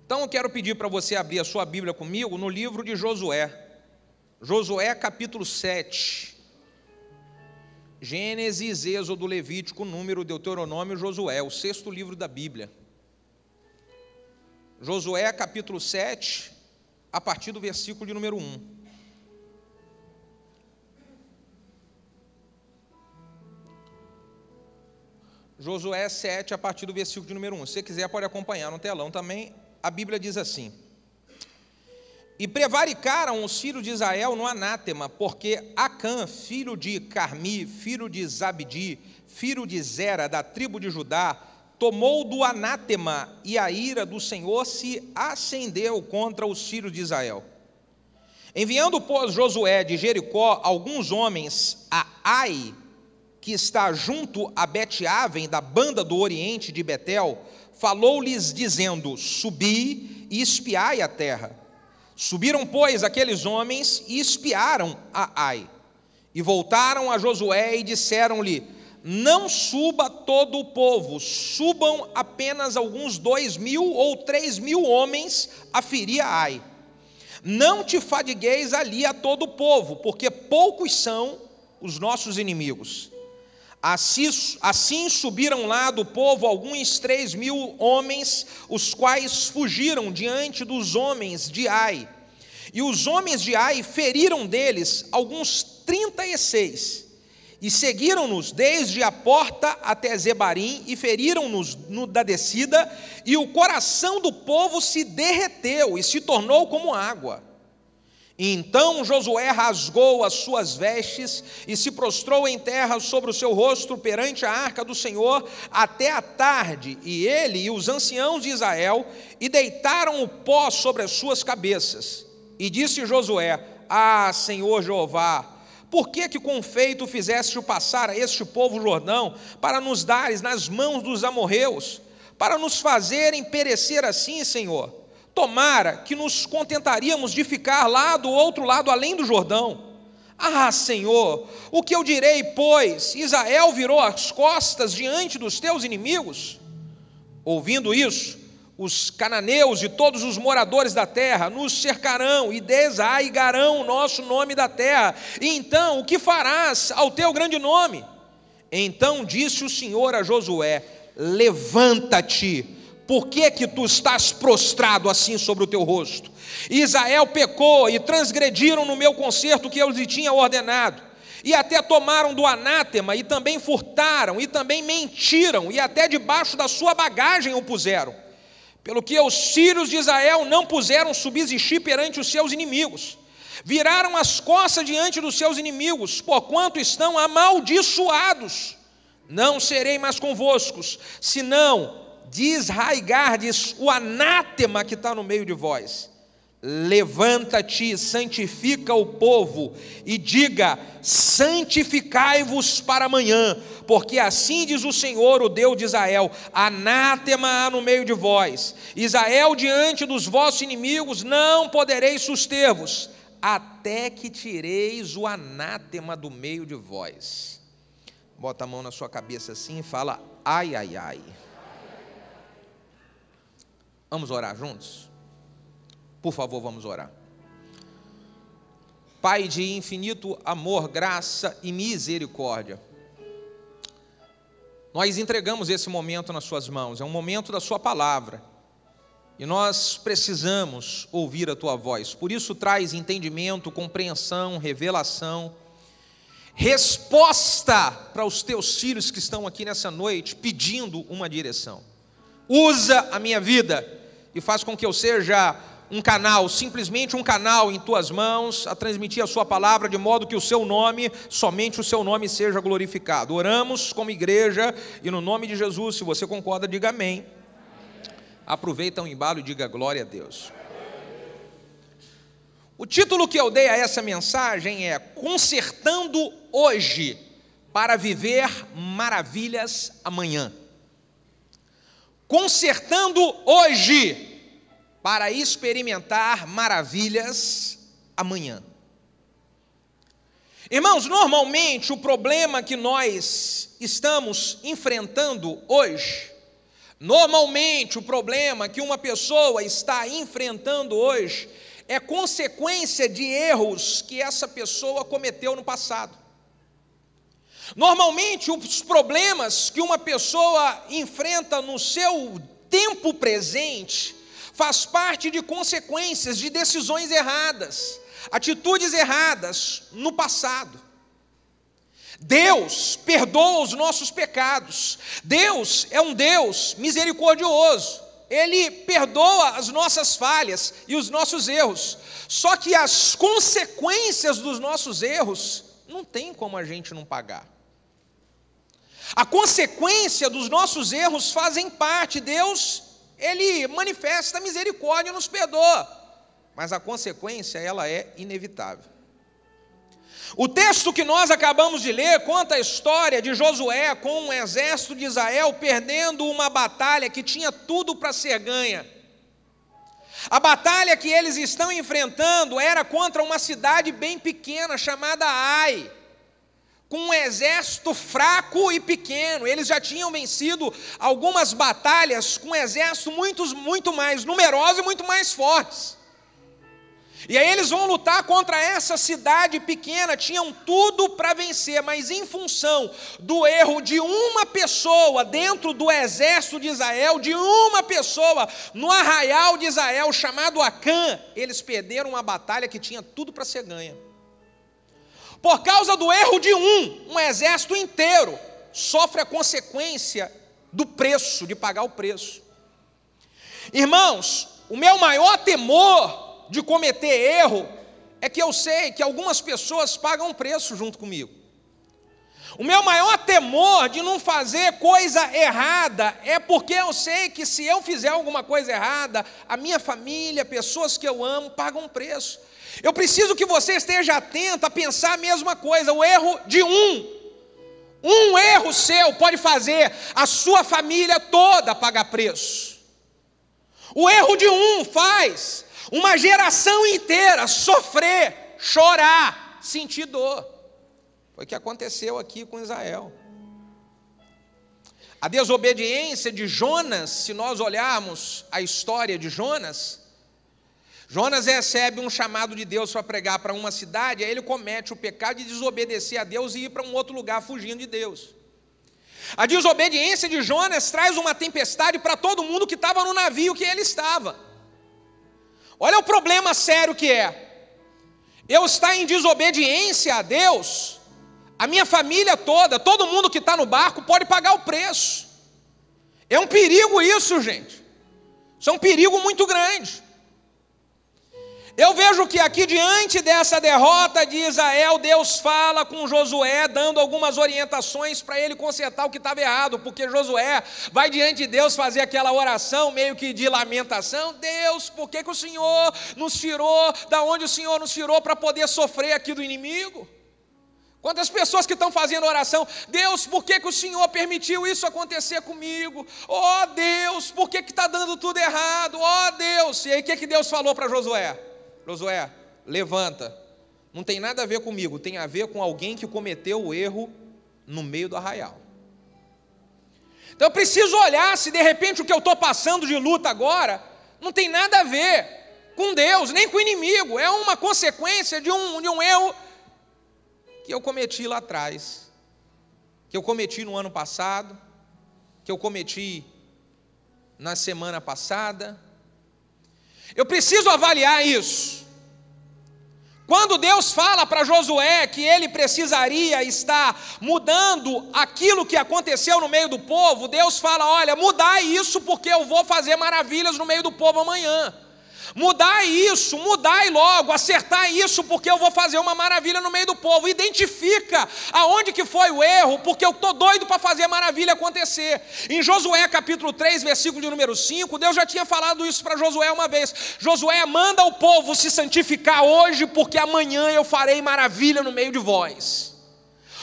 Então eu quero pedir para você abrir a sua Bíblia comigo no livro de Josué. Josué capítulo 7. Gênesis, Êxodo, Levítico, Número, Deuteronômio, Josué, o 6º livro da Bíblia. Josué capítulo 7, a partir do versículo de número 1. Josué 7, a partir do versículo de número 1. Se você quiser, pode acompanhar no telão também. A Bíblia diz assim: E prevaricaram os filhos de Israel no anátema, porque Acã, filho de Carmi, filho de Zabdi, filho de Zera, da tribo de Judá, tomou do anátema, e a ira do Senhor se acendeu contra os filhos de Israel. Enviando, pois, Josué de Jericó alguns homens a Ai, que está junto a Bet-Aven, da banda do oriente de Betel, falou-lhes dizendo: Subi e espiai a terra. Subiram, pois, aqueles homens e espiaram a Ai. E voltaram a Josué e disseram-lhe: Não suba todo o povo, subam apenas alguns 2.000 ou 3.000 homens a ferir a Ai. Não te fadigueis ali a todo o povo, porque poucos são os nossos inimigos. Assim subiram lá do povo alguns 3.000 homens, os quais fugiram diante dos homens de Ai. E os homens de Ai feriram deles alguns 36, e seguiram-nos desde a porta até Zebarim, e feriram-nos da descida, e o coração do povo se derreteu, e se tornou como água. E então Josué rasgou as suas vestes e se prostrou em terra sobre o seu rosto perante a arca do Senhor até a tarde, e ele e os anciãos de Israel, e deitaram o pó sobre as suas cabeças. E disse Josué: Ah, Senhor Jeová, por que com feito fizeste passar a este povo o Jordão, para nos dares nas mãos dos amorreus, para nos fazerem perecer assim, Senhor? Tomara que nos contentaríamos de ficar lá do outro lado, além do Jordão. Ah, Senhor, o que eu direi, pois? Israel virou as costas diante dos teus inimigos? Ouvindo isso, os cananeus e todos os moradores da terra nos cercarão e desarraigarão o nosso nome da terra. E então, o que farás ao teu grande nome? Então disse o Senhor a Josué: Levanta-te. Por que tu estás prostrado assim sobre o teu rosto? Israel pecou e transgrediram no meu concerto que eu lhe tinha ordenado, e até tomaram do anátema, e também furtaram, e também mentiram, e até debaixo da sua bagagem o puseram. Pelo que os filhos de Israel não puseram subsistir perante os seus inimigos, viraram as costas diante dos seus inimigos, porquanto estão amaldiçoados. Não serei mais convosco, senão desraigardes o anátema que está no meio de vós. Levanta-te, santifica o povo, e diga: santificai-vos para amanhã, porque assim diz o Senhor, o Deus de Israel: anátema há no meio de vós, Israel diante dos vossos inimigos, não podereis suster-vos, até que tireis o anátema do meio de vós. Bota a mão na sua cabeça assim e fala: ai, ai, ai. Vamos orar juntos? Por favor, vamos orar. Pai de infinito amor, graça e misericórdia, nós entregamos esse momento nas suas mãos. É um momento da sua palavra, e nós precisamos ouvir a tua voz. Por isso traz entendimento, compreensão, revelação, resposta para os teus filhos que estão aqui nessa noite pedindo uma direção. Usa a minha vida e faz com que eu seja um canal, simplesmente um canal em tuas mãos, a transmitir a sua palavra, de modo que o seu nome, somente o seu nome seja glorificado. Oramos como igreja, e no nome de Jesus, se você concorda, diga amém. Aproveita o embalo e diga glória a Deus. O título que eu dei a essa mensagem é Consertando Hoje, para Viver Maravilhas Amanhã. Consertando hoje, para experimentar maravilhas amanhã. Irmãos, normalmente o problema que nós estamos enfrentando hoje Normalmente, o problema que uma pessoa está enfrentando hoje é consequência de erros que essa pessoa cometeu no passado. Normalmente, os problemas que uma pessoa enfrenta no seu tempo presente faz parte de consequências de decisões erradas, atitudes erradas no passado. Deus perdoa os nossos pecados. Deus é um Deus misericordioso. Ele perdoa as nossas falhas e os nossos erros. Só que as consequências dos nossos erros não tem como a gente não pagar. A consequência dos nossos erros fazem parte. Deus, Ele manifesta misericórdia e nos perdoa. Mas a consequência, ela é inevitável. O texto que nós acabamos de ler conta a história de Josué com o exército de Israel perdendo uma batalha que tinha tudo para ser ganha. A batalha que eles estão enfrentando era contra uma cidade bem pequena chamada Ai, com um exército fraco e pequeno. Eles já tinham vencido algumas batalhas com exércitos muito mais numerosos e muito mais fortes. E aí eles vão lutar contra essa cidade pequena, tinham tudo para vencer, mas em função do erro de uma pessoa dentro do exército de Israel, de uma pessoa no arraial de Israel, chamado Acã, eles perderam uma batalha que tinha tudo para ser ganha. Por causa do erro de um exército inteiro sofre a consequência do preço, de pagar o preço. Irmãos, o meu maior temor de cometer erro é que eu sei que algumas pessoas pagam preço junto comigo. O meu maior temor de não fazer coisa errada é porque eu sei que se eu fizer alguma coisa errada, a minha família, pessoas que eu amo, pagam preço. Eu preciso que você esteja atento a pensar a mesma coisa. O erro de um erro seu pode fazer a sua família toda pagar preço. O erro de faz uma geração inteira sofrer, chorar, sentir dor. Foi o que aconteceu aqui com Israel. A desobediência de Jonas, se nós olharmos a história de Jonas recebe um chamado de Deus para pregar para uma cidade, aí ele comete o pecado de desobedecer a Deus e ir para um outro lugar fugindo de Deus. A desobediência de Jonas traz uma tempestade para todo mundo que estava no navio que ele estava. Olha o problema sério que é. Eu estar em desobediência a Deus, a minha família toda, todo mundo que está no barco pode pagar o preço. É um perigo isso, gente. Isso é um perigo muito grande. Eu vejo que aqui diante dessa derrota de Israel, Deus fala com Josué, dando algumas orientações para ele consertar o que estava errado, porque Josué vai diante de Deus fazer aquela oração meio que de lamentação. Deus, por que o Senhor nos tirou, da onde o Senhor nos tirou para poder sofrer aqui do inimigo? Quantas pessoas que estão fazendo oração, Deus, por que o Senhor permitiu isso acontecer comigo? Oh Deus, por que está dando tudo errado? Oh Deus, e aí o que Deus falou para Josué? Josué, levanta, não tem nada a ver comigo, tem a ver com alguém que cometeu o erro no meio do arraial. Então eu preciso olhar se de repente o que eu estou passando de luta agora não tem nada a ver com Deus, nem com o inimigo, é uma consequência de um erro que eu cometi lá atrás, que eu cometi no ano passado, que eu cometi na semana passada. Eu preciso avaliar isso. Quando Deus fala para Josué que ele precisaria estar mudando aquilo que aconteceu no meio do povo, Deus fala, olha, mudar isso porque eu vou fazer maravilhas no meio do povo amanhã. Mudar isso, mudar e logo, acertar isso porque eu vou fazer uma maravilha no meio do povo. Identifica aonde que foi o erro, porque eu estou doido para fazer a maravilha acontecer. Em Josué capítulo 3, versículo de número 5, Deus já tinha falado isso para Josué uma vez. Josué, manda o povo se santificar hoje, porque amanhã eu farei maravilha no meio de vós.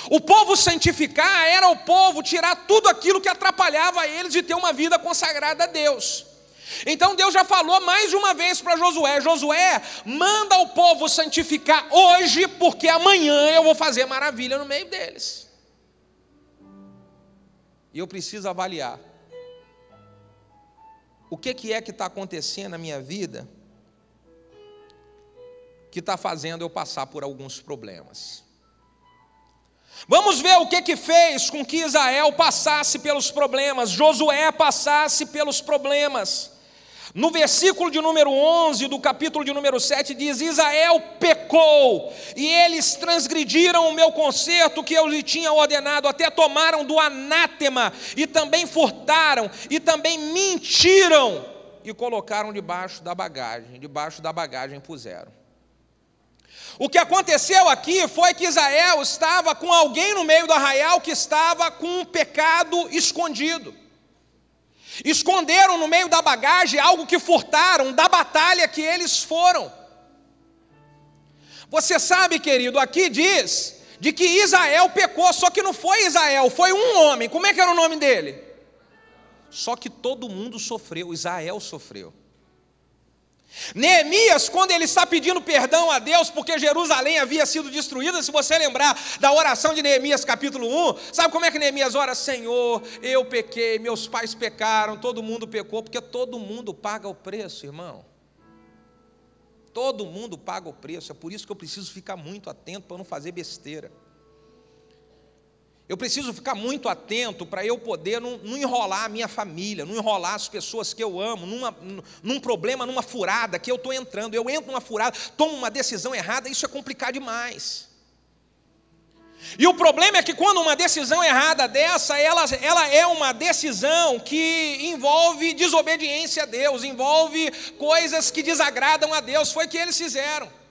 O povo santificar era o povo tirar tudo aquilo que atrapalhava eles de ter uma vida consagrada a Deus. Então Deus já falou mais de uma vez para Josué, Josué, manda o povo santificar hoje, porque amanhã eu vou fazer maravilha no meio deles. E eu preciso avaliar o que é que está acontecendo na minha vida que está fazendo eu passar por alguns problemas. Vamos ver o que fez com que Israel passasse pelos problemas, Josué passasse pelos problemas. No versículo de número 11 do capítulo de número 7 diz: Israel pecou, e eles transgrediram o meu concerto que eu lhe tinha ordenado, até tomaram do anátema, e também furtaram, e também mentiram, e colocaram debaixo da bagagem puseram. O que aconteceu aqui foi que Israel estava com alguém no meio do arraial que estava com um pecado escondido. Esconderam no meio da bagagem algo que furtaram da batalha que eles foram. Você sabe, querido, aqui diz de que Israel pecou, só que não foi Israel, foi um homem. Como é que era o nome dele? Só que todo mundo sofreu, Israel sofreu. Neemias, quando ele está pedindo perdão a Deus porque Jerusalém havia sido destruída, se você lembrar da oração de Neemias capítulo 1, sabe como é que Neemias ora? Senhor, eu pequei, meus pais pecaram, todo mundo pecou, porque todo mundo paga o preço, irmão. Todo mundo paga o preço, é por isso que eu preciso ficar muito atento para não fazer besteira. Eu preciso ficar muito atento para eu poder não enrolar a minha família, não enrolar as pessoas que eu amo, num problema, numa furada que eu estou entrando. Eu entro numa furada, tomo uma decisão errada, isso é complicado demais. E o problema é que quando uma decisão errada dessa, ela é uma decisão que envolve desobediência a Deus, envolve coisas que desagradam a Deus. Foi o que eles fizeram.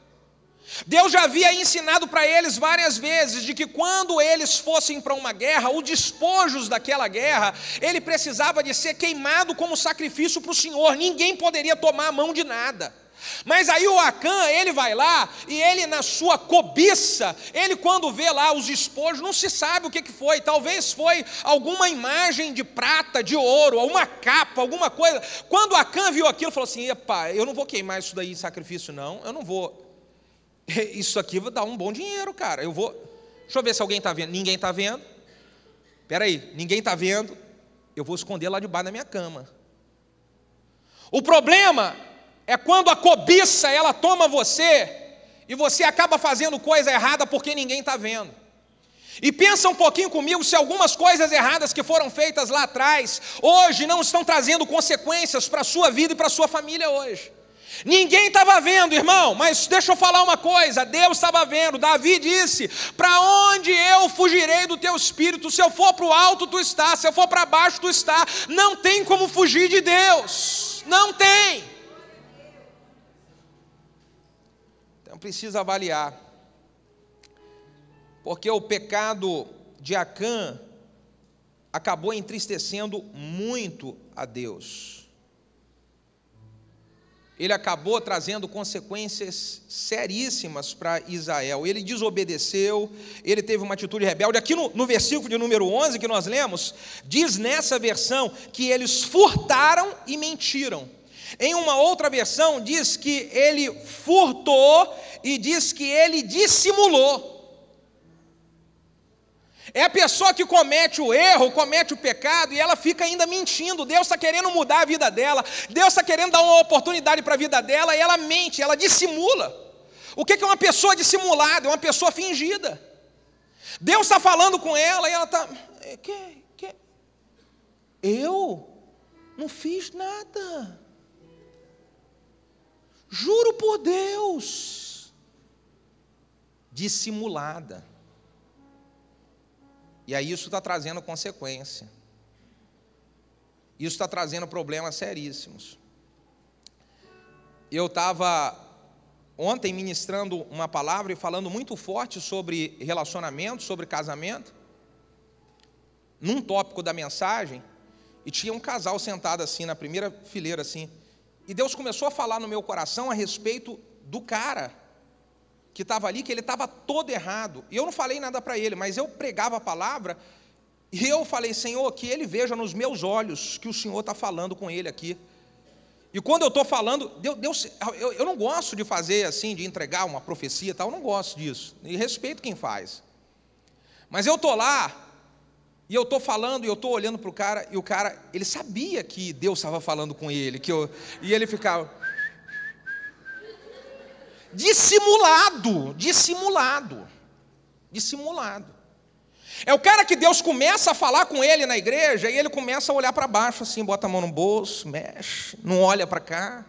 Deus já havia ensinado para eles várias vezes de que quando eles fossem para uma guerra, os despojos daquela guerra, ele precisava de ser queimado como sacrifício para o Senhor, ninguém poderia tomar a mão de nada. Mas aí o Acã, ele vai lá e ele na sua cobiça, ele quando vê lá os despojos, não se sabe o que foi, talvez foi alguma imagem de prata, de ouro, uma capa, alguma coisa. Quando o Acã viu aquilo, falou assim: epa, eu não vou queimar isso daí em sacrifício não, eu não vou. Isso aqui vai dar um bom dinheiro, cara. Deixa eu ver se alguém está vendo. Ninguém está vendo. Espera aí, ninguém está vendo. Eu vou esconder lá debaixo da minha cama. O problema é quando a cobiça ela toma você e você acaba fazendo coisa errada porque ninguém está vendo. E pensa um pouquinho comigo se algumas coisas erradas que foram feitas lá atrás hoje não estão trazendo consequências para a sua vida e para a sua família hoje. Ninguém estava vendo, irmão, mas deixa eu falar uma coisa, Deus estava vendo. Davi disse: para onde eu fugirei do teu espírito? Se eu for para o alto, tu está, se eu for para baixo, tu está. Não tem como fugir de Deus, não tem. Então precisa avaliar, porque o pecado de Acã acabou entristecendo muito a Deus. Ele acabou trazendo consequências seríssimas para Israel. Ele desobedeceu, ele teve uma atitude rebelde. Aqui no versículo de número 11 que nós lemos, diz nessa versão que eles furtaram e mentiram. Em uma outra versão diz que ele furtou e diz que ele dissimulou. É a pessoa que comete o erro, comete o pecado e ela fica ainda mentindo. Deus está querendo mudar a vida dela, Deus está querendo dar uma oportunidade para a vida dela e ela mente, ela dissimula. O que é uma pessoa dissimulada? É uma pessoa fingida. Deus está falando com ela e ela está... Eu não fiz nada. Juro por Deus. Dissimulada. E aí isso está trazendo consequência. Isso está trazendo problemas seríssimos. Eu estava ontem ministrando uma palavra e falando muito forte sobre relacionamento, sobre casamento, num tópico da mensagem, e tinha um casal sentado assim, na primeira fileira assim, e Deus começou a falar no meu coração a respeito do cara que estava ali, que ele estava todo errado, e eu não falei nada para ele, mas eu pregava a palavra, e eu falei: Senhor, que ele veja nos meus olhos que o Senhor está falando com ele aqui. E quando eu estou falando, eu não gosto de fazer assim, de entregar uma profecia e tal, eu não gosto disso, e respeito quem faz. Mas eu estou lá, E eu estou falando, e eu estou olhando para o cara, e o cara, ele sabia que Deus estava falando com ele, e ele ficava dissimulado. É o cara que Deus começa a falar com ele na igreja, e ele começa a olhar para baixo assim, bota a mão no bolso, mexe, não olha para cá.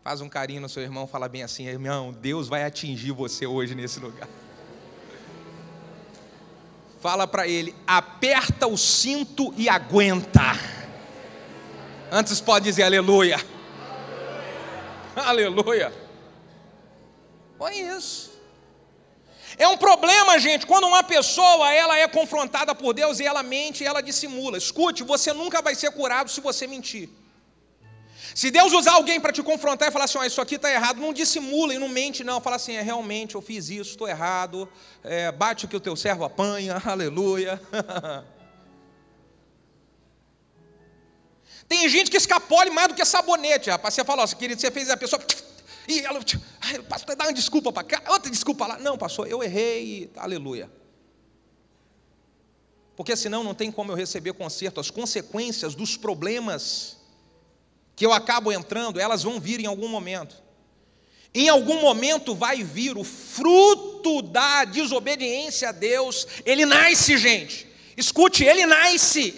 Faz um carinho no seu irmão, fala bem assim: irmão, Deus vai atingir você hoje nesse lugar. Fala para ele: aperta o cinto e aguenta. Antes pode dizer aleluia. Aleluia. Foi isso. É um problema, gente, quando uma pessoa ela é confrontada por Deus e ela mente e ela dissimula. Escute, você nunca vai ser curado se você mentir. Se Deus usar alguém para te confrontar e falar assim: isso aqui está errado, não dissimula e não mente não. Fala assim: realmente eu fiz isso, estou errado, bate o que o teu servo apanha, aleluia. Tem gente que escapole mais do que sabonete, rapaz. Você fala: querido, você fez a pessoa, e ela, pastor, dá uma desculpa para cá, outra desculpa lá. Não, pastor, eu errei, aleluia. Porque senão não tem como eu receber conserto. As consequências dos problemas que eu acabo entrando, elas vão vir em algum momento. Em algum momento vai vir o fruto da desobediência a Deus. Ele nasce, gente. Escute, ele nasce.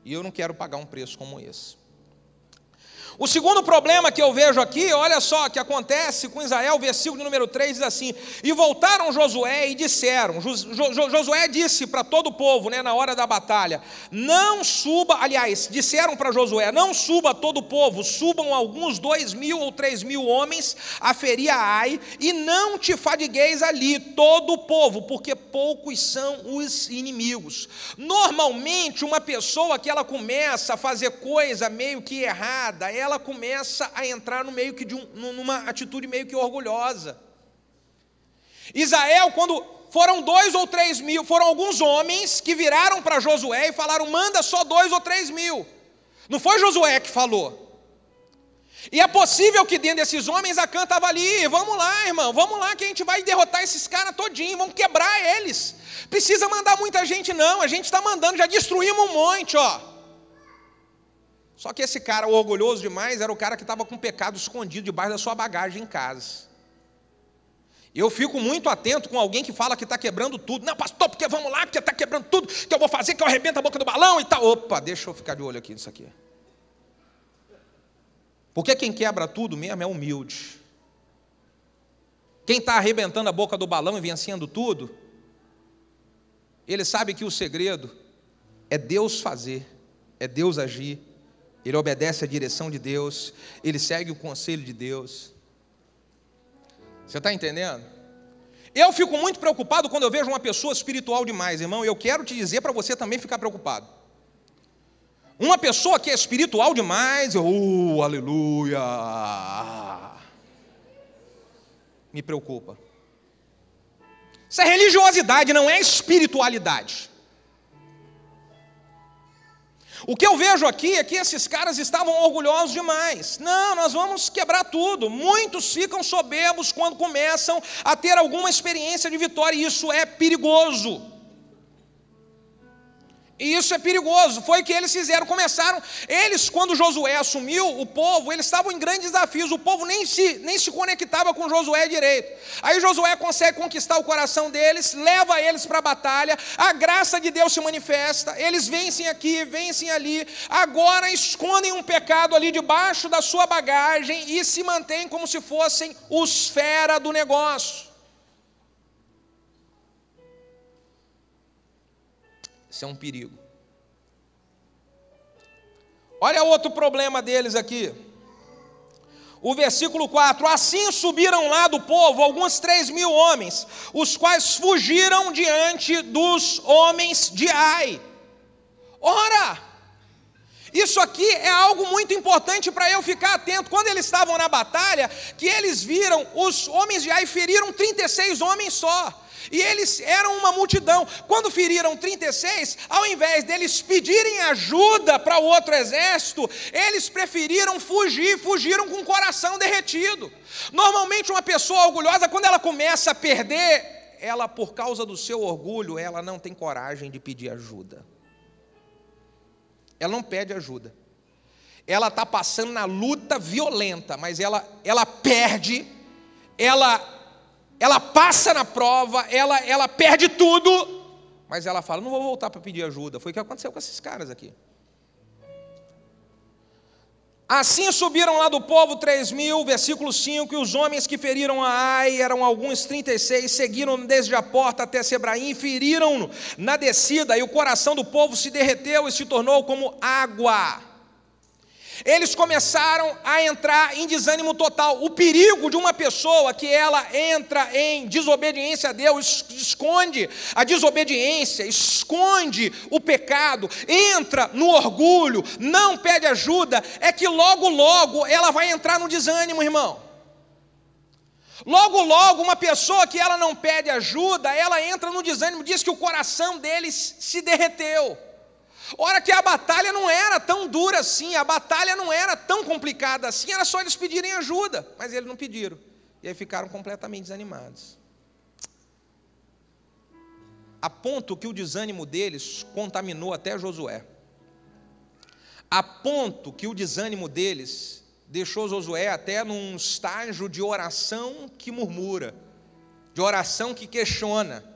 E eu não quero pagar um preço como esse. O segundo problema que eu vejo aqui, olha só, que acontece com Israel, versículo de número 3 diz assim: e voltaram Josué e disseram, Josué disse para todo o povo, na hora da batalha, não suba, aliás, disseram para Josué, não suba todo o povo, subam alguns 2.000 ou 3.000 homens a ferir a Ai, e não te fadigueis ali, todo o povo, porque poucos são os inimigos. Normalmente, uma pessoa que ela começa a fazer coisa meio que errada, ela começa a entrar no meio que numa atitude meio que orgulhosa. Israel, quando foram 2 ou 3 mil, foram alguns homens que viraram para Josué e falaram: manda só 2 ou 3 mil. Não foi Josué que falou. E é possível que dentro desses homens Acã estava ali: vamos lá, irmão, vamos lá que a gente vai derrotar esses caras todinho, vamos quebrar eles. Precisa mandar muita gente não, a gente está mandando, já destruímos um monte, ó. Só que esse cara, orgulhoso demais, era o cara que estava com pecado escondido debaixo da sua bagagem em casa. Eu fico muito atento com alguém que fala que está quebrando tudo. Não, pastor, porque vamos lá, porque está quebrando tudo, que eu vou fazer, que eu arrebento a boca do balão e tal. Opa, deixa eu ficar de olho aqui nisso aqui. Porque quem quebra tudo mesmo é humilde. Quem está arrebentando a boca do balão e vencendo tudo, ele sabe que o segredo é Deus fazer, é Deus agir. Ele obedece à direção de Deus, ele segue o conselho de Deus. Você está entendendo? Eu fico muito preocupado quando eu vejo uma pessoa espiritual demais, irmão, e eu quero te dizer para você também ficar preocupado. Uma pessoa que é espiritual demais, aleluia, me preocupa. Isso é religiosidade, não é espiritualidade. O que eu vejo aqui é que esses caras estavam orgulhosos demais. Não, nós vamos quebrar tudo. Muitos ficam soberbos quando começam a ter alguma experiência de vitória, e isso é perigoso. E isso é perigoso, foi o que eles fizeram, eles quando Josué assumiu o povo, eles estavam em grandes desafios, o povo nem se conectava com Josué direito. Aí Josué consegue conquistar o coração deles, leva eles para a batalha, a graça de Deus se manifesta, eles vencem aqui, vencem ali, agora escondem um pecado ali debaixo da sua bagagem e se mantêm como se fossem os fera do negócio. Isso é um perigo. Olha outro problema deles aqui. O versículo 4: assim subiram lá do povo alguns 3.000 homens, os quais fugiram diante dos homens de Ai. Ora, isso aqui é algo muito importante para eu ficar atento. Quando eles estavam na batalha, que eles viram, os homens de Ai feriram 36 homens só. E eles eram uma multidão. Quando feriram 36, ao invés deles pedirem ajuda para o outro exército, eles preferiram fugir, fugiram com o coração derretido. Normalmente uma pessoa orgulhosa, quando ela começa a perder, ela, por causa do seu orgulho, ela não tem coragem de pedir ajuda. Ela não pede ajuda. Ela está passando na luta violenta, mas ela perde, ela passa na prova, ela perde tudo, mas ela fala, não vou voltar para pedir ajuda. Foi o que aconteceu com esses caras aqui. Assim subiram lá do povo 3.000, versículo 5, e os homens que feriram a Ai, eram alguns 36, seguiram desde a porta até Sebraim, feriram-no na descida, e o coração do povo se derreteu e se tornou como água. Eles começaram a entrar em desânimo total. O perigo de uma pessoa que ela entra em desobediência a Deus, esconde a desobediência, esconde o pecado, entra no orgulho, não pede ajuda, é que logo ela vai entrar no desânimo, irmão. Logo uma pessoa que ela não pede ajuda, ela entra no desânimo, diz que o coração deles se derreteu. Ora que a batalha não era tão dura assim, a batalha não era tão complicada assim, era só eles pedirem ajuda, mas eles não pediram, e aí ficaram completamente desanimados. A ponto que o desânimo deles contaminou até Josué. A ponto que o desânimo deles deixou Josué até num estágio de oração que murmura, de oração que questiona.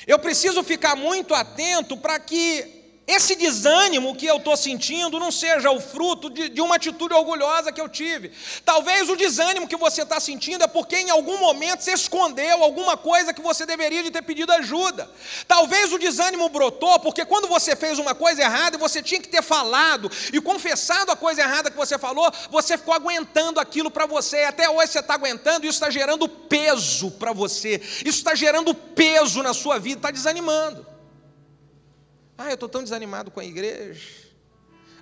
Eu preciso ficar muito atento para que esse desânimo que eu estou sentindo não seja o fruto de uma atitude orgulhosa que eu tive. Talvez o desânimo que você está sentindo é porque em algum momento você escondeu alguma coisa que você deveria de ter pedido ajuda. Talvez o desânimo brotou porque quando você fez uma coisa errada e você tinha que ter falado e confessado a coisa errada que você falou, você ficou aguentando aquilo para você, e até hoje você está aguentando, e isso está gerando peso para você, isso está gerando peso na sua vida, está desanimando. Eu estou tão desanimado com a igreja.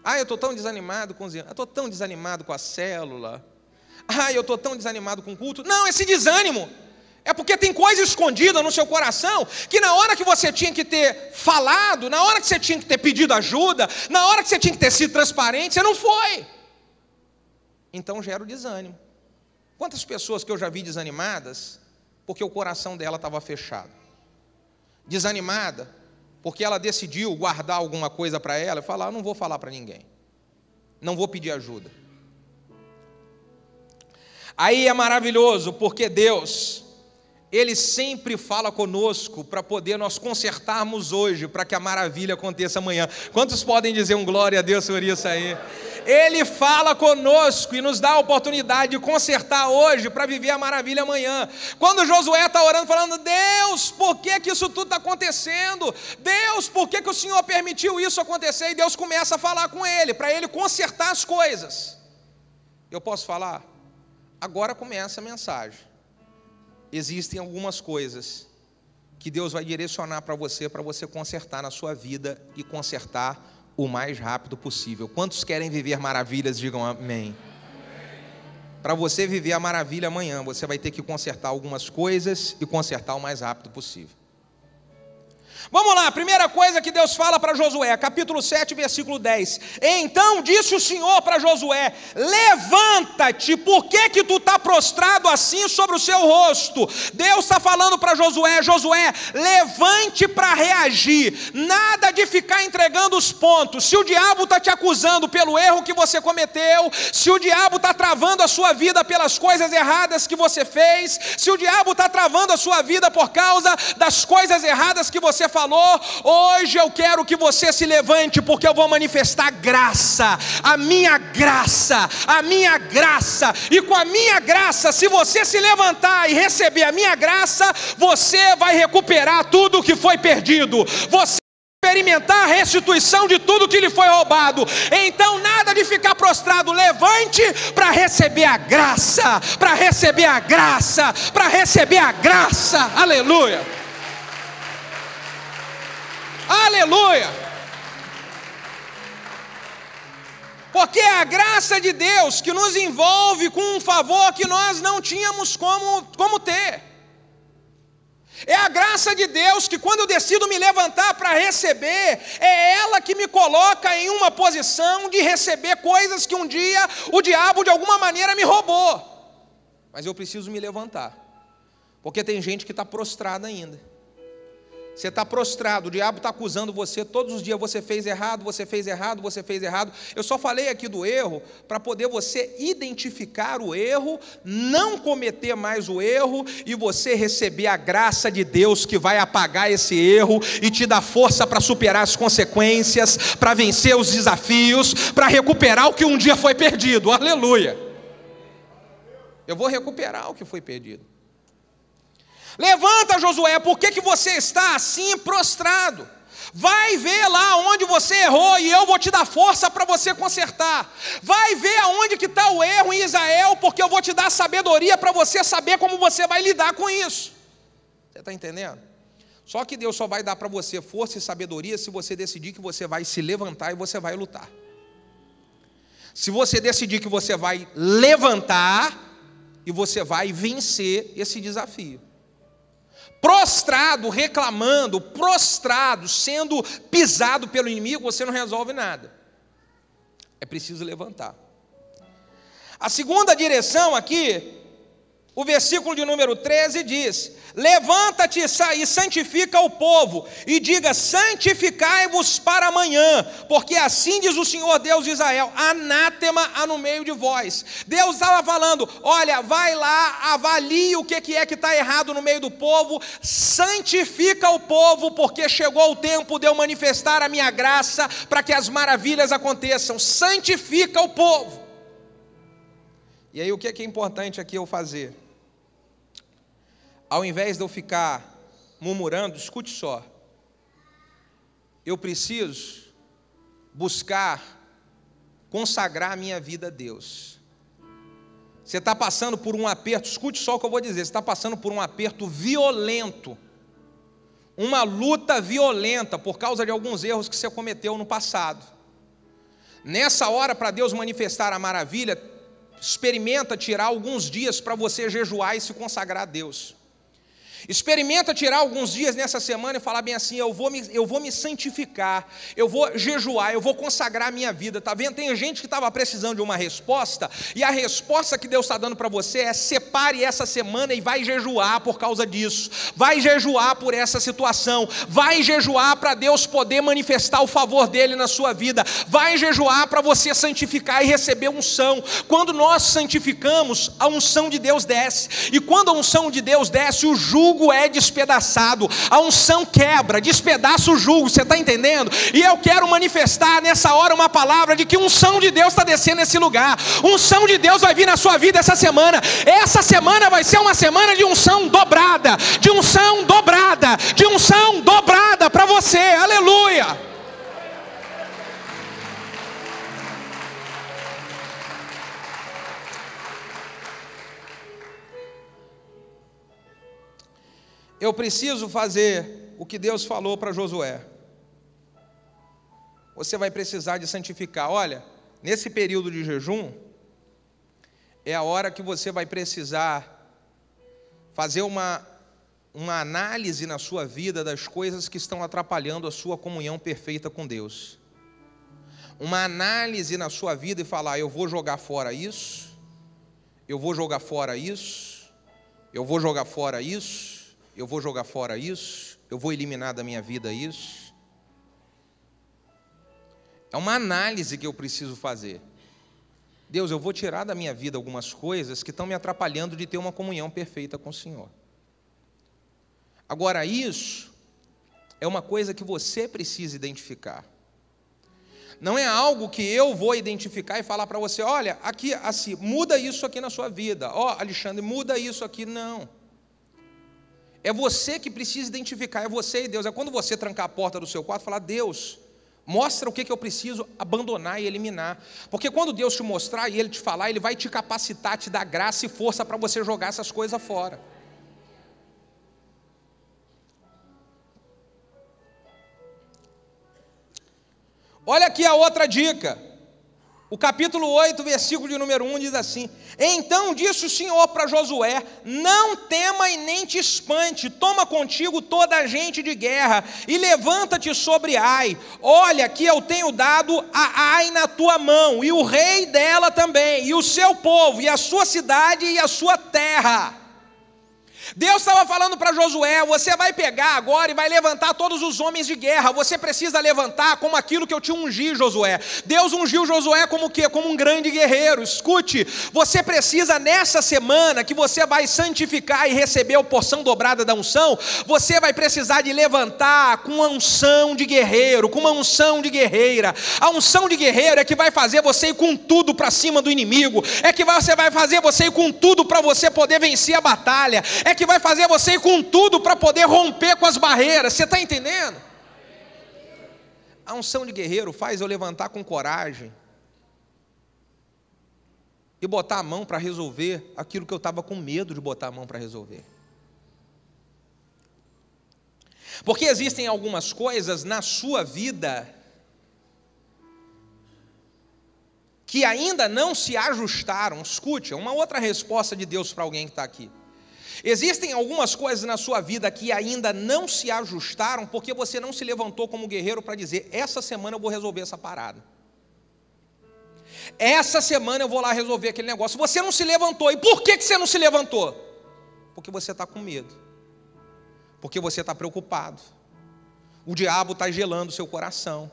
Eu estou tão desanimado com os irmãos. Eu estou tão desanimado com a célula. Eu estou tão desanimado com o culto. Não, esse desânimo é porque tem coisa escondida no seu coração, que na hora que você tinha que ter falado, na hora que você tinha que ter pedido ajuda, na hora que você tinha que ter sido transparente, você não foi. Então gera o desânimo. Quantas pessoas que eu já vi desanimadas, porque o coração dela estava fechado. Desanimada, porque ela decidiu guardar alguma coisa para ela e falar, não vou falar para ninguém, não vou pedir ajuda. Aí é maravilhoso, porque Deus, Ele sempre fala conosco para poder nós consertarmos hoje, para que a maravilha aconteça amanhã. Quantos podem dizer um glória a Deus por isso aí? Ele fala conosco e nos dá a oportunidade de consertar hoje para viver a maravilha amanhã. Quando Josué está orando, falando, Deus, por que isso tudo está acontecendo? Deus, por que o Senhor permitiu isso acontecer? E Deus começa a falar com ele, para ele consertar as coisas. Eu posso falar? Agora começa a mensagem. Existem algumas coisas que Deus vai direcionar para você consertar na sua vida e consertar o mais rápido possível. Quantos querem viver maravilhas? Digam amém. Para você viver a maravilha amanhã, você vai ter que consertar algumas coisas e consertar o mais rápido possível. Vamos lá, a primeira coisa que Deus fala para Josué, capítulo 7, versículo 10. Então disse o Senhor para Josué, levanta-te, por que tu está prostrado assim sobre o seu rosto? Deus está falando para Josué, Josué, levante para reagir, nada de ficar entregando os pontos. Se o diabo está te acusando pelo erro que você cometeu, se o diabo está travando a sua vida pelas coisas erradas que você fez, se o diabo está travando a sua vida por causa das coisas erradas que você falou, hoje eu quero que você se levante, porque eu vou manifestar graça, a minha graça, e com a minha graça, se você se levantar e receber a minha graça, você vai recuperar tudo o que foi perdido, você vai experimentar a restituição de tudo que lhe foi roubado. Então nada de ficar prostrado, levante para receber a graça, aleluia. Aleluia! Porque é a graça de Deus que nos envolve com um favor que nós não tínhamos como ter. É a graça de Deus que, quando eu decido me levantar para receber, é ela que me coloca em uma posição de receber coisas que um dia o diabo de alguma maneira me roubou. Mas eu preciso me levantar, porque tem gente que está prostrada ainda. Você está prostrado, o diabo está acusando você todos os dias, você fez errado, você fez errado, você fez errado. Eu só falei aqui do erro para poder você identificar o erro, não cometer mais o erro e você receber a graça de Deus que vai apagar esse erro e te dar força para superar as consequências, para vencer os desafios, para recuperar o que um dia foi perdido. Aleluia! Eu vou recuperar o que foi perdido. Levanta, Josué, por que você está assim prostrado? Vai ver lá onde você errou e eu vou te dar força para você consertar. Vai ver aonde que está o erro em Israel, porque eu vou te dar sabedoria para você saber como você vai lidar com isso. Você está entendendo? Só que Deus só vai dar para você força e sabedoria se você decidir que você vai se levantar e você vai lutar. Se você decidir que você vai levantar e você vai vencer esse desafio. Prostrado, reclamando, prostrado, sendo pisado pelo inimigo, você não resolve nada. É preciso levantar. A segunda direção aqui, o versículo de número 13 diz: levanta-te e santifica o povo, e diga: santificai-vos para amanhã, porque assim diz o Senhor Deus de Israel: anátema há no meio de vós. Deus estava falando: olha, vai lá, avalie o que é que está errado no meio do povo, santifica o povo, porque chegou o tempo de eu manifestar a minha graça, para que as maravilhas aconteçam. Santifica o povo. E aí o que é importante aqui eu fazer? Ao invés de eu ficar murmurando, escute só, eu preciso buscar consagrar a minha vida a Deus. Você está passando por um aperto, escute só o que eu vou dizer, você está passando por um aperto violento, uma luta violenta por causa de alguns erros que você cometeu no passado. Nessa hora, para Deus manifestar a maravilha, experimenta tirar alguns dias para você jejuar e se consagrar a Deus. Experimenta tirar alguns dias nessa semana e falar bem assim: eu vou me santificar, eu vou jejuar, eu vou consagrar a minha vida. Tá vendo? Tem gente que estava precisando de uma resposta, e a resposta que Deus está dando para você é: separe essa semana e vai jejuar por causa disso, vai jejuar por essa situação, vai jejuar para Deus poder manifestar o favor dele na sua vida, vai jejuar para você santificar e receber unção. Quando nós santificamos, a unção de Deus desce, e quando a unção de Deus desce, o jugo é despedaçado, a unção quebra, despedaça o jugo, você está entendendo? E eu quero manifestar nessa hora uma palavra de que unção de Deus está descendo nesse lugar, unção de Deus vai vir na sua vida essa semana vai ser uma semana de unção dobrada, de unção dobrada, de unção dobrada para você, aleluia! Eu preciso fazer o que Deus falou para Josué. Você vai precisar de santificar. Olha, nesse período de jejum, é a hora que você vai precisar fazer uma análise na sua vida das coisas que estão atrapalhando a sua comunhão perfeita com Deus. Uma análise na sua vida e falar: eu vou jogar fora isso, eu vou jogar fora isso, eu vou jogar fora isso, eu vou jogar fora isso, eu vou eliminar da minha vida isso. É uma análise que eu preciso fazer. Deus, eu vou tirar da minha vida algumas coisas que estão me atrapalhando de ter uma comunhão perfeita com o Senhor. Agora, isso é uma coisa que você precisa identificar. Não é algo que eu vou identificar e falar para você: olha, aqui assim, muda isso aqui na sua vida. Ó, Alexandre, muda isso aqui. Não. É você que precisa identificar, é você e Deus. É quando você trancar a porta do seu quarto e falar: Deus, mostra o que eu preciso abandonar e eliminar. Porque quando Deus te mostrar e Ele te falar, Ele vai te capacitar, te dar graça e força para você jogar essas coisas fora. Olha aqui a outra dica. O capítulo 8, versículo de número 1 diz assim: então disse o Senhor para Josué: não tema e nem te espante, toma contigo toda a gente de guerra e levanta-te sobre Ai. Olha que eu tenho dado a Ai na tua mão, e o rei dela também, e o seu povo, e a sua cidade e a sua terra. Deus estava falando para Josué: você vai pegar agora e vai levantar todos os homens de guerra. Você precisa levantar como aquilo que eu te ungi, Josué. Deus ungiu Josué como o quê? Como um grande guerreiro. Escute, você precisa nessa semana que você vai santificar e receber a porção dobrada da unção, você vai precisar de levantar com uma unção de guerreiro, com uma unção de guerreira. A unção de guerreiro é que vai fazer você ir com tudo para cima do inimigo, é que você vai fazer você ir com tudo para você poder vencer a batalha, é que vai fazer você ir com tudo para poder romper com as barreiras. Você está entendendo? A unção de guerreiro faz eu levantar com coragem e botar a mão para resolver aquilo que eu estava com medo de botar a mão para resolver. Porque existem algumas coisas na sua vida que ainda não se ajustaram. Escute, é uma outra resposta de Deus para alguém que está aqui. Existem algumas coisas na sua vida que ainda não se ajustaram porque você não se levantou como guerreiro para dizer: essa semana eu vou resolver essa parada, essa semana eu vou lá resolver aquele negócio. Você não se levantou. E por que você não se levantou? Porque você está com medo, porque você está preocupado. O diabo está gelando o seu coração.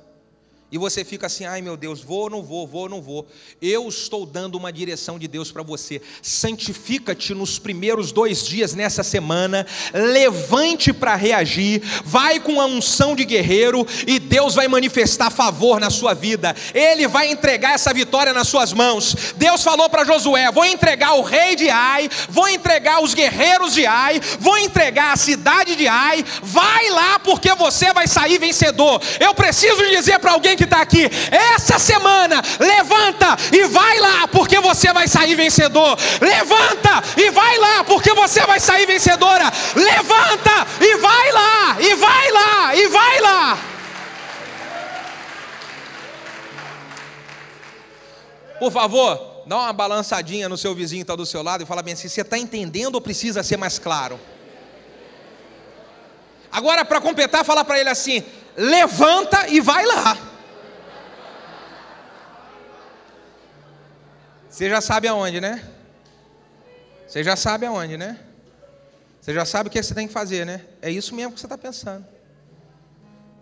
E você fica assim: ai meu Deus, vou ou não vou, vou ou não vou. Eu estou dando uma direção de Deus para você. Santifica-te nos primeiros 2 dias nessa semana. Levante para reagir. Vai com a unção de guerreiro e Deus vai manifestar favor na sua vida. Ele vai entregar essa vitória nas suas mãos. Deus falou para Josué: vou entregar o rei de Ai, vou entregar os guerreiros de Ai, vou entregar a cidade de Ai. Vai lá porque você vai sair vencedor. Eu preciso dizer para alguém que está aqui: essa semana levanta e vai lá porque você vai sair vencedor. Levanta e vai lá porque você vai sair vencedora. Levanta e vai lá, e vai lá, e vai lá. Por favor, dá uma balançadinha no seu vizinho que está do seu lado e fala bem assim: você está entendendo ou precisa ser mais claro? Agora, para completar, fala para ele assim: levanta e vai lá. Você já sabe aonde, né? Você já sabe aonde, né? Você já sabe o que você tem que fazer, né? É isso mesmo que você está pensando.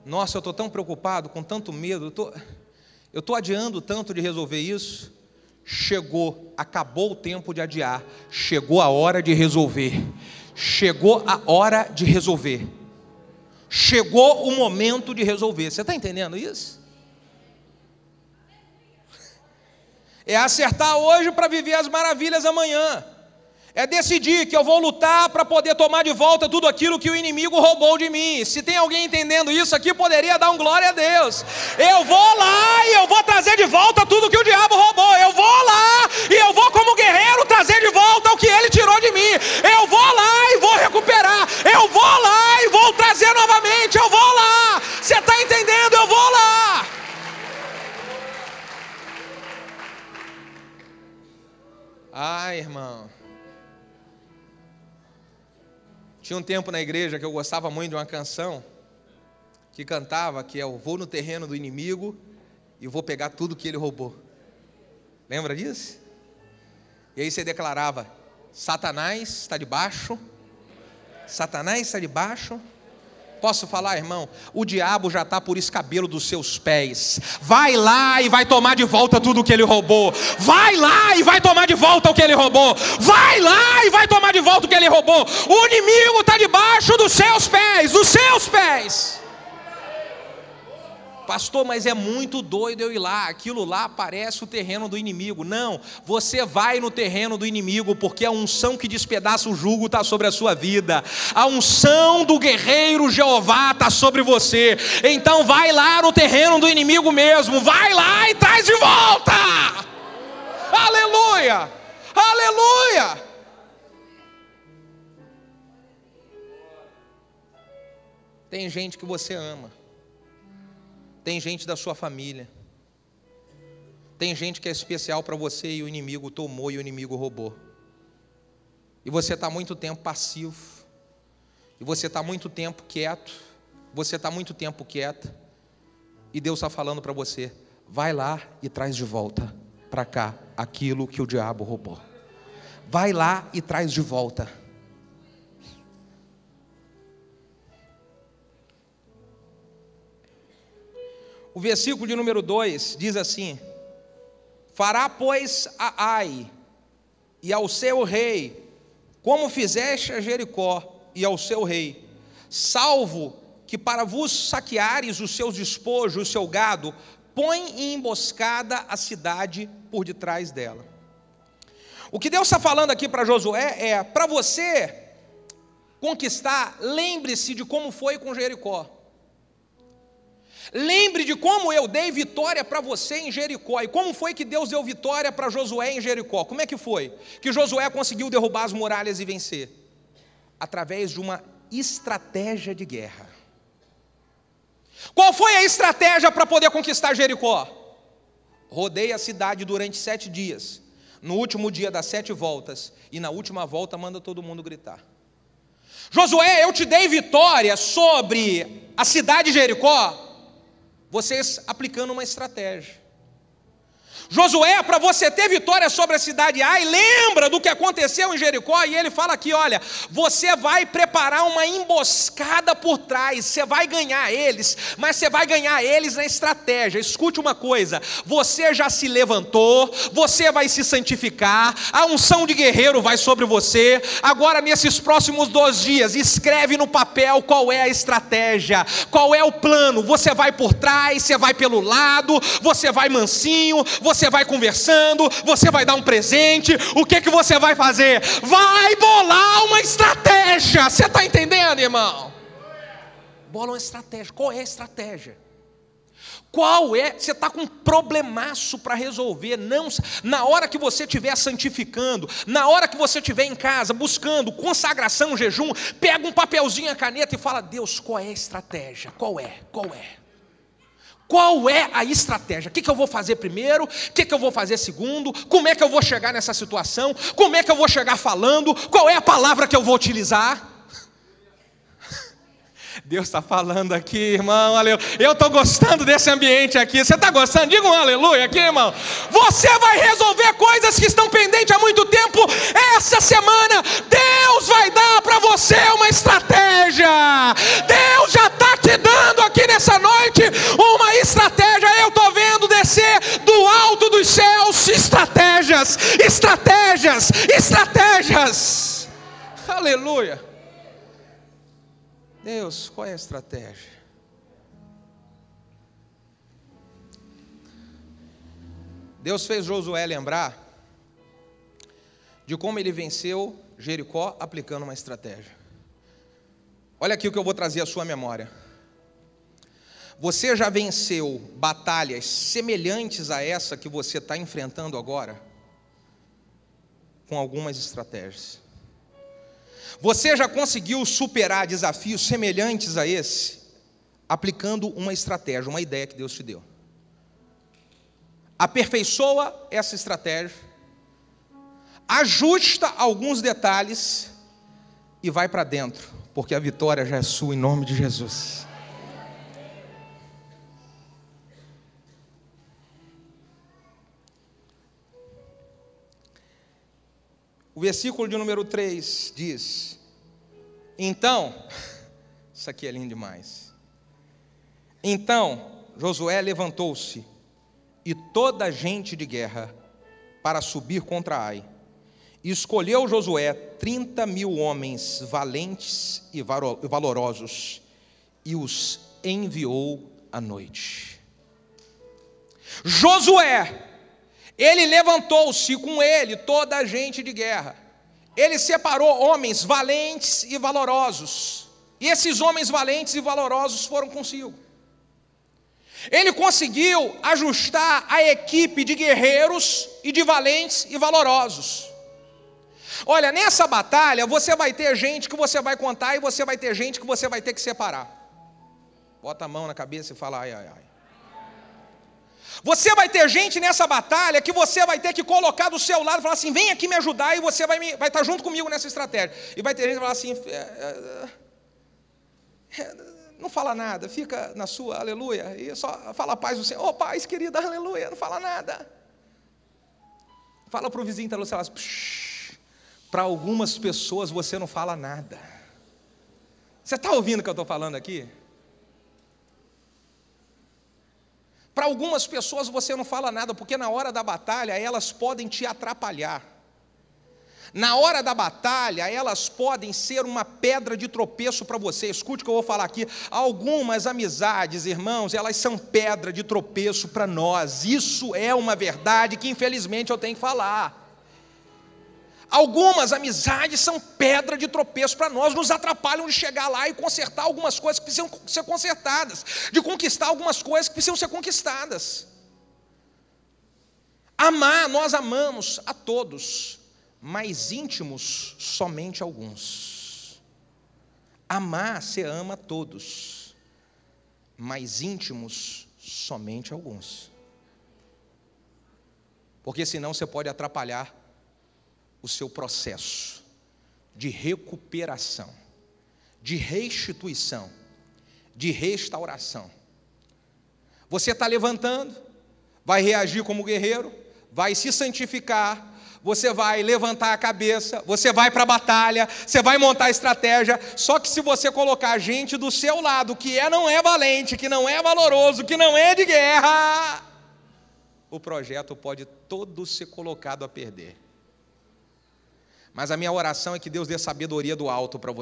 Nossa, eu estou tão preocupado, com tanto medo, eu estou adiando tanto de resolver isso. Chegou, acabou o tempo de adiar, chegou a hora de resolver. Chegou a hora de resolver. Chegou o momento de resolver. Você está entendendo isso? É acertar hoje para viver as maravilhas amanhã. É decidir que eu vou lutar para poder tomar de volta tudo aquilo que o inimigo roubou de mim. Se tem alguém entendendo isso aqui, poderia dar um glória a Deus. Eu vou lá e eu vou trazer de volta tudo que o diabo roubou. Eu vou lá e eu vou como guerreiro trazer de volta o que ele tirou de mim. Eu vou lá e vou recuperar. Eu vou lá e vou trazer novamente. Eu vou lá. Você está entendendo? Eu vou lá. Ai, irmão. Tinha um tempo na igreja que eu gostava muito de uma canção que cantava que é: eu vou no terreno do inimigo e vou pegar tudo que ele roubou. Lembra disso? E aí você declarava: Satanás está debaixo. Satanás está debaixo. Posso falar, irmão? O diabo já está por escabelo dos seus pés. Vai lá e vai tomar de volta tudo que ele roubou. Vai lá e vai tomar de volta o que ele roubou. Vai lá e vai tomar de volta o que ele roubou. O inimigo está debaixo dos seus pés. Dos seus pés. Pastor, mas é muito doido eu ir lá. Aquilo lá parece o terreno do inimigo. Não, você vai no terreno do inimigo porque a unção que despedaça o jugo está sobre a sua vida. A unção do guerreiro Jeová está sobre você. Então vai lá no terreno do inimigo mesmo. Vai lá e traz de volta. Aleluia, aleluia. Tem gente que você ama. Tem gente da sua família, Tem gente que é especial para você e o inimigo tomou e o inimigo roubou. E você está muito tempo passivo. E você está muito tempo quieto. Você está muito tempo quieta. E Deus está falando para você: vai lá e traz de volta para cá aquilo que o diabo roubou. Vai lá e traz de volta. O versículo de número 2 diz assim: fará, pois, a Ai e ao seu rei, como fizeste a Jericó e ao seu rei, salvo que para vos saqueares os seus despojos, o seu gado, põe em emboscada a cidade por detrás dela. O que Deus está falando aqui para Josué é: para você conquistar, lembre-se de como foi com Jericó. Lembre de como eu dei vitória para você em Jericó. E como foi que Deus deu vitória para Josué em Jericó? Como é que foi que Josué conseguiu derrubar as muralhas e vencer? Através de uma estratégia de guerra. Qual foi a estratégia para poder conquistar Jericó? Rodeia a cidade durante 7 dias. No último dia dá 7 voltas. E na última volta manda todo mundo gritar: Josué, eu te dei vitória sobre a cidade de Jericó. Vocês aplicando uma estratégia. Josué, para você ter vitória sobre a cidade Ai, lembra do que aconteceu em Jericó, e ele fala aqui: olha, você vai preparar uma emboscada por trás, você vai ganhar eles, mas você vai ganhar eles na estratégia. Escute uma coisa: você já se levantou, você vai se santificar, a unção de guerreiro vai sobre você. Agora, nesses próximos 2 dias, escreve no papel qual é a estratégia, qual é o plano. Você vai por trás, você vai pelo lado, você vai mansinho, você vai conversando, você vai dar um presente. O que você vai fazer? Vai bolar uma estratégia. Você está entendendo, irmão? Bola uma estratégia. Qual é a estratégia? Qual é? Você está com um problemaço para resolver. Não, na hora que você estiver santificando, na hora que você estiver em casa buscando consagração, jejum, pega um papelzinho, a caneta e fala: Deus, qual é a estratégia? Qual é? Qual é a estratégia? O que eu vou fazer primeiro? O que eu vou fazer segundo? Como é que eu vou chegar nessa situação? Como é que eu vou chegar falando? Qual é a palavra que eu vou utilizar? Deus está falando aqui, irmão, aleluia. Eu estou gostando desse ambiente aqui. Você está gostando? Diga um aleluia aqui, irmão. Você vai resolver coisas que estão pendentes há muito tempo. Essa semana, Deus vai dar para você uma estratégia. Deus já está te dando aqui nessa noite uma estratégia. Eu estou vendo descer do alto dos céus estratégias. Aleluia. Deus, qual é a estratégia? Deus fez Josué lembrar de como ele venceu Jericó aplicando uma estratégia. Olha aqui o que eu vou trazer à sua memória. Você já venceu batalhas semelhantes a essa que você está enfrentando agora? Com algumas estratégias. Você já conseguiu superar desafios semelhantes a esse, aplicando uma estratégia, uma ideia que Deus te deu. Aperfeiçoa essa estratégia, ajusta alguns detalhes e vai para dentro, porque a vitória já é sua em nome de Jesus. O versículo de número 3 diz: então, isso aqui é lindo demais. Então Josué levantou-se e toda a gente de guerra para subir contra Ai. E escolheu Josué 30.000 homens valentes e valorosos e os enviou à noite. Josué, ele levantou-se, com ele toda a gente de guerra. Ele separou homens valentes e valorosos. E esses homens valentes e valorosos foram consigo. Ele conseguiu ajustar a equipe de guerreiros e de valentes e valorosos. Olha, nessa batalha você vai ter gente que você vai contar e você vai ter gente que você vai ter que separar. Bota a mão na cabeça e fala: ai, ai, ai. Você vai ter gente nessa batalha que você vai ter que colocar do seu lado e falar assim, vem aqui me ajudar, e você vai estar junto comigo nessa estratégia. E vai ter gente que vai falar assim, não fala nada, fica na sua, aleluia, e só fala a paz do Senhor. Paz, querida, aleluia, não fala nada. Fala para o vizinho que está do seu lado, para algumas pessoas você não fala nada. Você está ouvindo o que eu estou falando aqui? Para algumas pessoas você não fala nada, porque na hora da batalha elas podem te atrapalhar. Na hora da batalha elas podem ser uma pedra de tropeço para você. Escute o que eu vou falar aqui. Algumas amizades, irmãos, elas são pedra de tropeço para nós. Isso é uma verdade que infelizmente eu tenho que falar. Algumas amizades são pedra de tropeço para nós, nos atrapalham de chegar lá e consertar algumas coisas que precisam ser consertadas, de conquistar algumas coisas que precisam ser conquistadas. Amar, nós amamos a todos, mas íntimos somente alguns. Amar, você ama a todos, mas íntimos somente alguns. Porque senão você pode atrapalhar o seu processo de recuperação, de restituição, de restauração. Você está levantando, vai reagir como guerreiro, vai se santificar, você vai levantar a cabeça, você vai para a batalha, você vai montar a estratégia, só que se você colocar gente do seu lado, que não é valente, que não é valoroso, que não é de guerra, o projeto pode todo ser colocado a perder. Mas a minha oração é que Deus dê sabedoria do alto para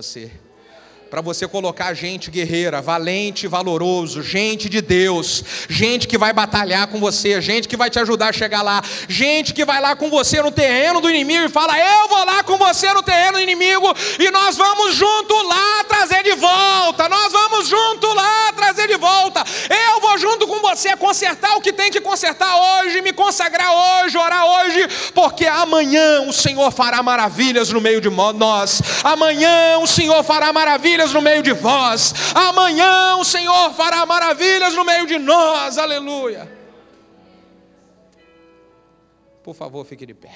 você colocar gente guerreira, valente, valoroso, gente de Deus, gente que vai batalhar com você, gente que vai te ajudar a chegar lá, gente que vai lá com você no terreno do inimigo e fala, eu vou lá com você no terreno do inimigo e nós vamos junto lá trazer de volta, nós vamos junto lá trazer de volta, eu vou junto com você consertar o que tem que consertar hoje, me consagrar hoje, orar hoje, porque amanhã o Senhor fará maravilhas no meio de nós, amanhã o Senhor fará maravilhas no meio de vós, amanhã o Senhor fará maravilhas no meio de nós, aleluia. Por favor, fique de pé.